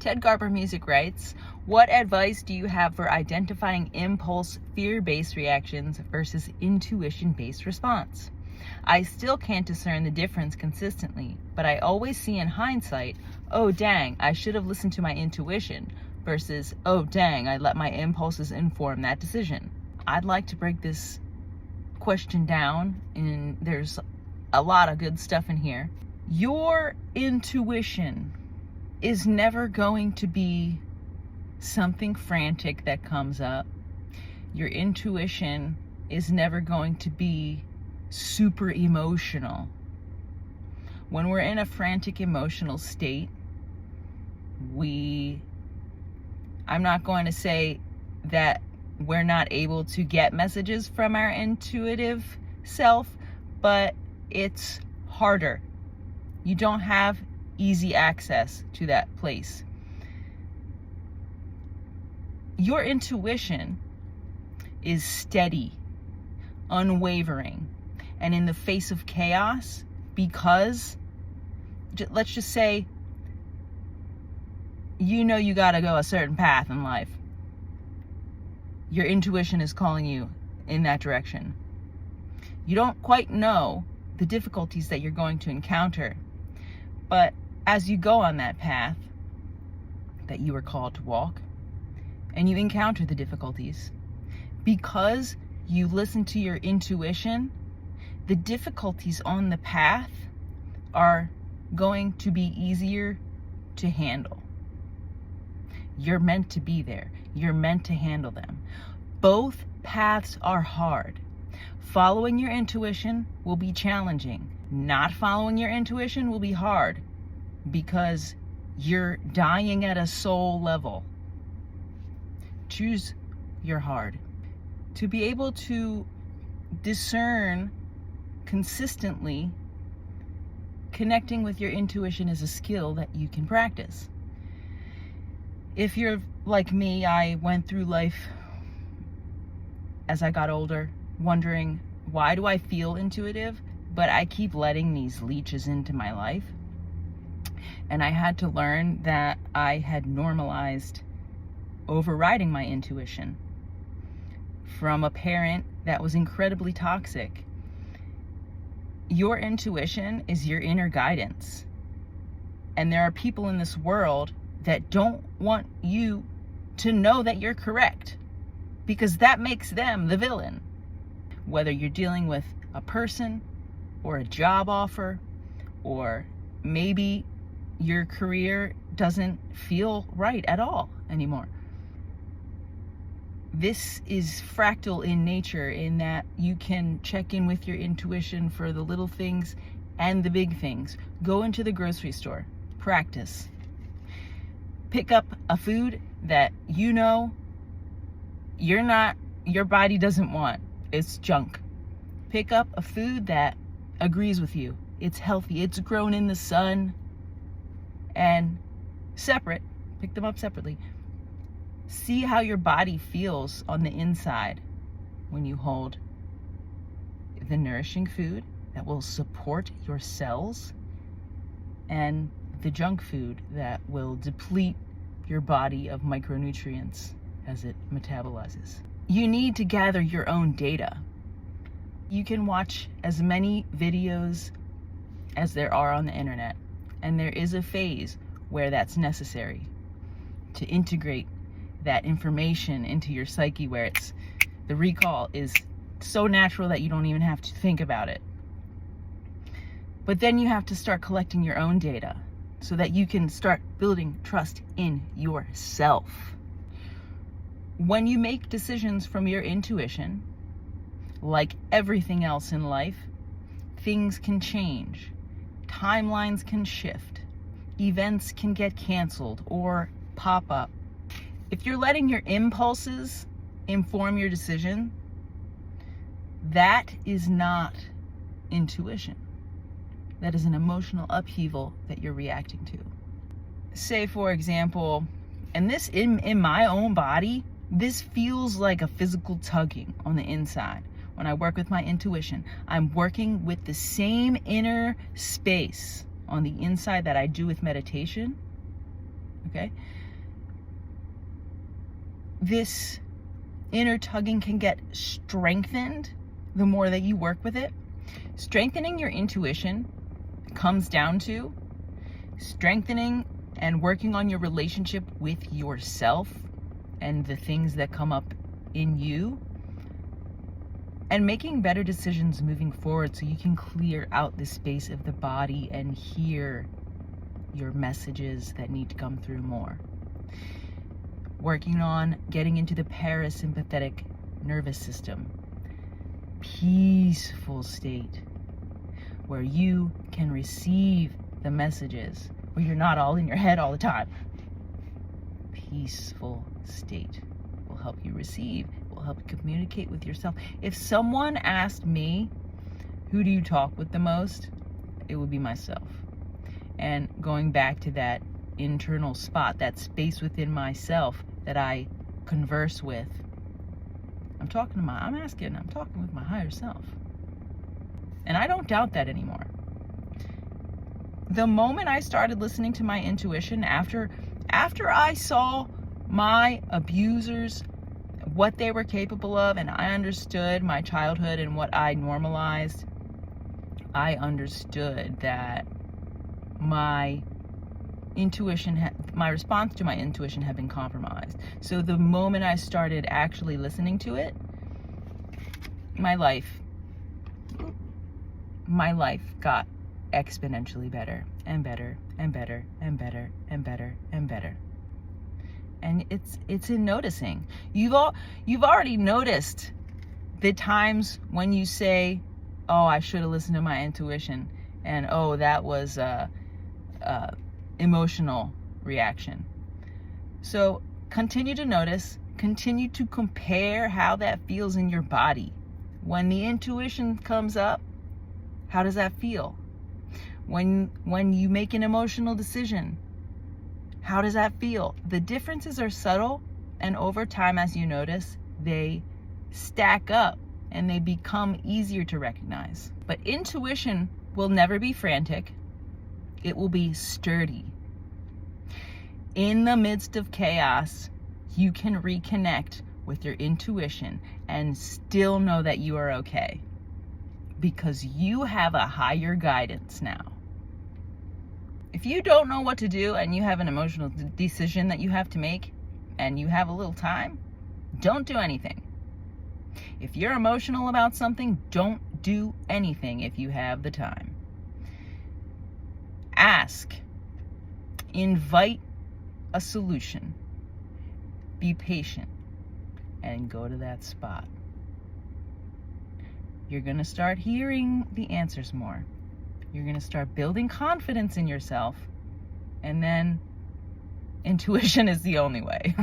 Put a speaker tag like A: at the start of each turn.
A: Ted Garber Music writes, what advice do you have for identifying impulse fear-based reactions versus intuition-based response? I still can't discern the difference consistently, but I always see in hindsight, oh dang, I should have listened to my intuition, versus, oh dang, I let my impulses inform that decision. I'd like to break this question down, and there's a lot of good stuff in here. Your intuition is never going to be something frantic that comes up. Your intuition is never going to be super emotional. When we're in a frantic emotional state, I'm not going to say that we're not able to get messages from our intuitive self, but it's harder. You don't have easy access to that place. Your intuition is steady, unwavering, and in the face of chaos, because let's just say you know you got to go a certain path in life. Your intuition is calling you in that direction. You don't quite know the difficulties that you're going to encounter, but as you go on that path that you were called to walk, and you encounter the difficulties, because you listen to your intuition, the difficulties on the path are going to be easier to handle. You're meant to be there. You're meant to handle them. Both paths are hard. Following your intuition will be challenging. Not following your intuition will be hard because you're dying at a soul level. Choose your hard. To be able to discern consistently, connecting with your intuition is a skill that you can practice. If you're like me, I went through life as I got older, wondering, why do I feel intuitive, but I keep letting these leeches into my life? And I had to learn that I had normalized overriding my intuition from a parent that was incredibly toxic. Your intuition is your inner guidance. And there are people in this world that don't want you to know that you're correct, because that makes them the villain. Whether you're dealing with a person or a job offer, or maybe your career doesn't feel right at all anymore. This is fractal in nature, in that you can check in with your intuition for the little things and the big things. Go into the grocery store, practice. Pick up a food that you know your body doesn't want. It's junk. Pick up a food that agrees with you. It's healthy. It's grown in the sun. And pick them up separately. See how your body feels on the inside when you hold the nourishing food that will support your cells, and the junk food that will deplete your body of micronutrients as it metabolizes. You need to gather your own data. You can watch as many videos as there are on the internet, and there is a phase where that's necessary to integrate that information into your psyche, where the recall is so natural that you don't even have to think about it. But then you have to start collecting your own data so that you can start building trust in yourself. When you make decisions from your intuition, like everything else in life, things can change. Timelines can shift. Events can get canceled or pop up. If you're letting your impulses inform your decision, that is not intuition. That is an emotional upheaval that you're reacting to. Say, for example, and this in my own body, this feels like a physical tugging on the inside. When I work with my intuition, I'm working with the same inner space on the inside that I do with meditation. okay? This inner tugging can get strengthened the more that you work with it. Strengthening your intuition comes down to strengthening and working on your relationship with yourself and the things that come up in you, and making better decisions moving forward so you can clear out the space of the body and hear your messages that need to come through more. Working on getting into the parasympathetic nervous system, peaceful state where you can receive the messages, where you're not all in your head all the time. Peaceful state will help you receive, will help you communicate with yourself. If someone asked me, who do you talk with the most? It would be myself. And going back to that internal spot, that space within myself that I converse with, I'm talking with my higher self. And I don't doubt that anymore. The moment I started listening to my intuition, after I saw my abusers, what they were capable of, and I understood my childhood and what I normalized, I understood that my intuition, my response to my intuition had been compromised. So the moment I started actually listening to it, my life got exponentially better and better and better and better and better and better. And it's in noticing. You've already noticed the times when you say, oh, I should have listened to my intuition, and oh, that was a emotional reaction. So continue to notice, continue to compare how that feels in your body. When the intuition comes up, how does that feel? When you make an emotional decision, how does that feel? The differences are subtle, and over time, as you notice, they stack up and they become easier to recognize. But intuition will never be frantic. It will be sturdy. In the midst of chaos, you can reconnect with your intuition and still know that you are okay, because you have a higher guidance now. If you don't know what to do and you have an emotional decision that you have to make and you have a little time, don't do anything. If you're emotional about something, don't do anything if you have the time. Ask. Invite a solution. Be patient and go to that spot. You're going to start hearing the answers more. You're going to start building confidence in yourself, and then intuition is the only way.